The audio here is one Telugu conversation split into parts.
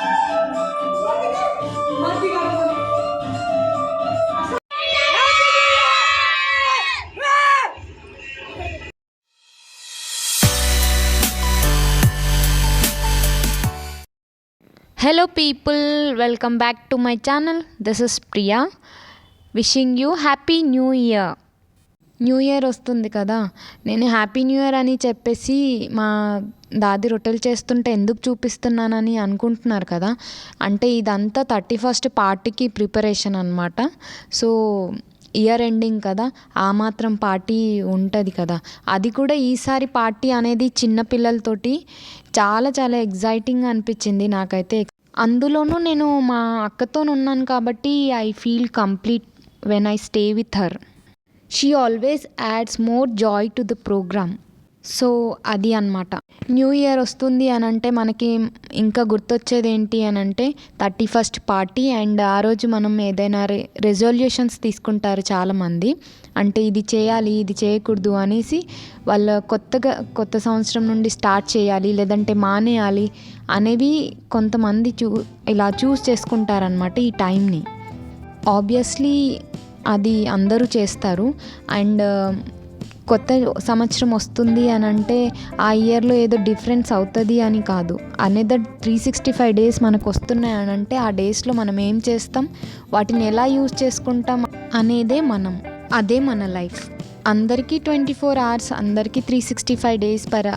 Hello people, welcome back to my channel. This is Priya wishing you happy new year. New year వస్తుంది కదా, నేను హ్యాపీ న్యూ ఇయర్ అని చెప్పేసి మా దాది రొట్టెలు చేస్తుంటే ఎందుకు చూపిస్తున్నానని అనుకుంటున్నారు కదా. అంటే ఇదంతా 31st పార్టీకి ప్రిపరేషన్ అనమాట. సో ఇయర్ ఎండింగ్ కదా, ఆ మాత్రం పార్టీ ఉంటుంది కదా. అది కూడా ఈసారి పార్టీ అనేది చిన్నపిల్లలతోటి చాలా చాలా ఎగ్జైటింగ్ అనిపించింది నాకైతే. అందులోనూ నేను మా అక్కతో ఉన్నాను కాబట్టి I feel complete when I stay with her. She always adds more joy to the program. So అది అన్నమాట. న్యూ ఇయర్ వస్తుంది అని అంటే మనకి ఇంకా గుర్తొచ్చేది ఏంటి అని అంటే 31st పార్టీ. అండ్ ఆ రోజు మనం ఏదైనా రెజల్యూషన్స్ తీసుకుంటారు చాలామంది. అంటే ఇది చేయాలి, ఇది చేయకూడదు అనేసి వాళ్ళ కొత్త సంవత్సరం నుండి స్టార్ట్ చేయాలి లేదంటే మానేయాలి అనేవి కొంతమంది ఇలా చూస్ చేసుకుంటారనమాట ఈ టైంని. ఆబ్వియస్లీ అది అందరూ చేస్తారు. అండ్ కొత్త సంవత్సరం వస్తుంది అని అంటే ఆ ఇయర్లో ఏదో డిఫరెన్స్ అవుతుంది అని కాదు. అనదర్ 365 days మనకు వస్తున్నాయి అని అంటే ఆ డేస్లో మనం ఏం చేస్తాం, వాటిని ఎలా యూజ్ చేసుకుంటాం అదే మన లైఫ్. అందరికీ 24 hours, అందరికీ 365 days పర్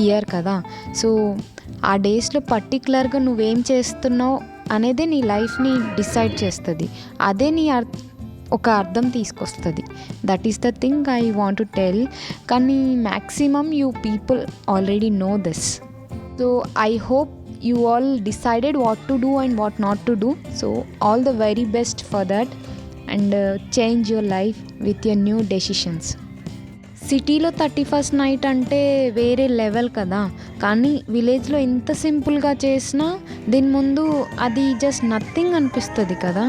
ఇయర్ కదా. సో ఆ డేస్లో పర్టికులర్గా నువ్వేం చేస్తున్నావు అనేదే నీ లైఫ్ని డిసైడ్ చేస్తుంది. అదే నీ ఒక అర్థం తీసుకొస్తుంది. That is the thing I want to tell. కానీ maximum you people already know this. So I hope you all decided what to do and what not to do. So all the very best for that and change your life with your new decisions. సిటీలో 31st నైట్ అంటే వేరే లెవెల్ కదా, కానీ విలేజ్లో ఎంత సింపుల్గా చేసినా దీని ముందు అది జస్ట్ నథింగ్ అనిపిస్తుంది కదా.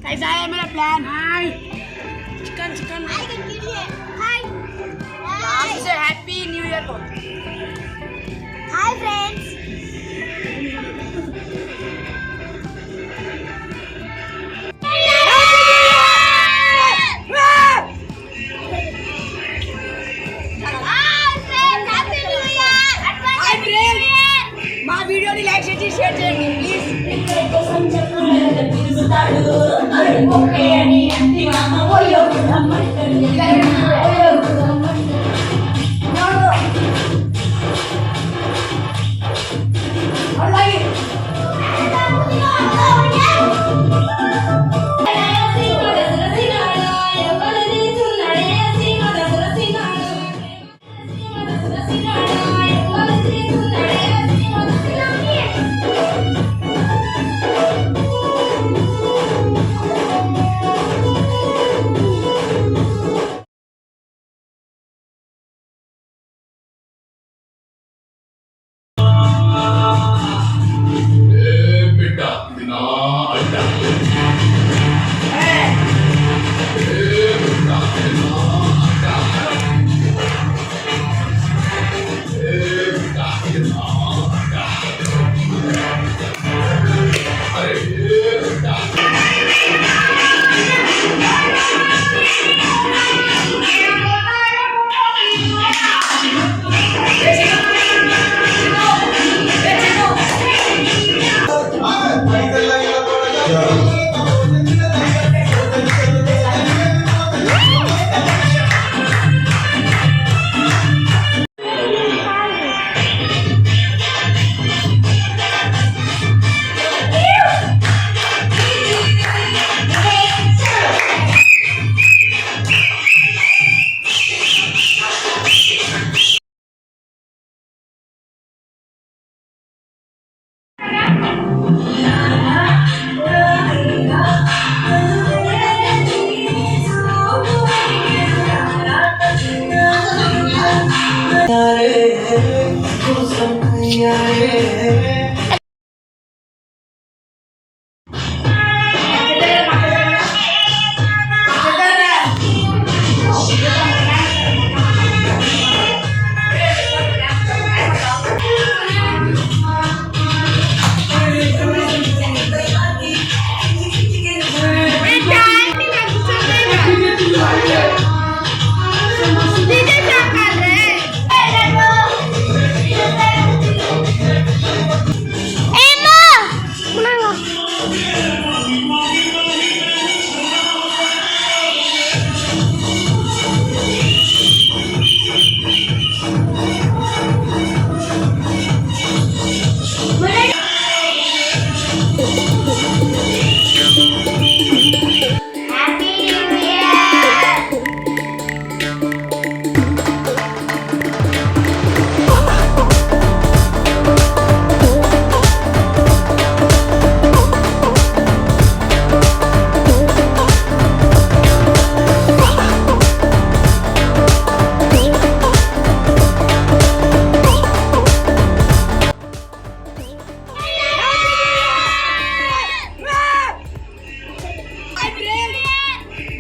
कैसा है मेरा प्लान? हाय चिकन हाय हाय आपसे हैप्पी न्यू ईयर को. Hi friends. మా వీడియోని లైక్ చేసి షేర్ చేయండి ప్లీజ్. ఓకే అని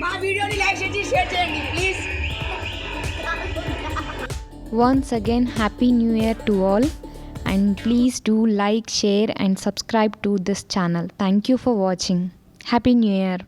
మా వీడియోని లైక్ చేసి షేర్ చేయండి please. Once again, Happy New Year to all, and please do like, share and subscribe to this channel. Thank you for watching. Happy New Year.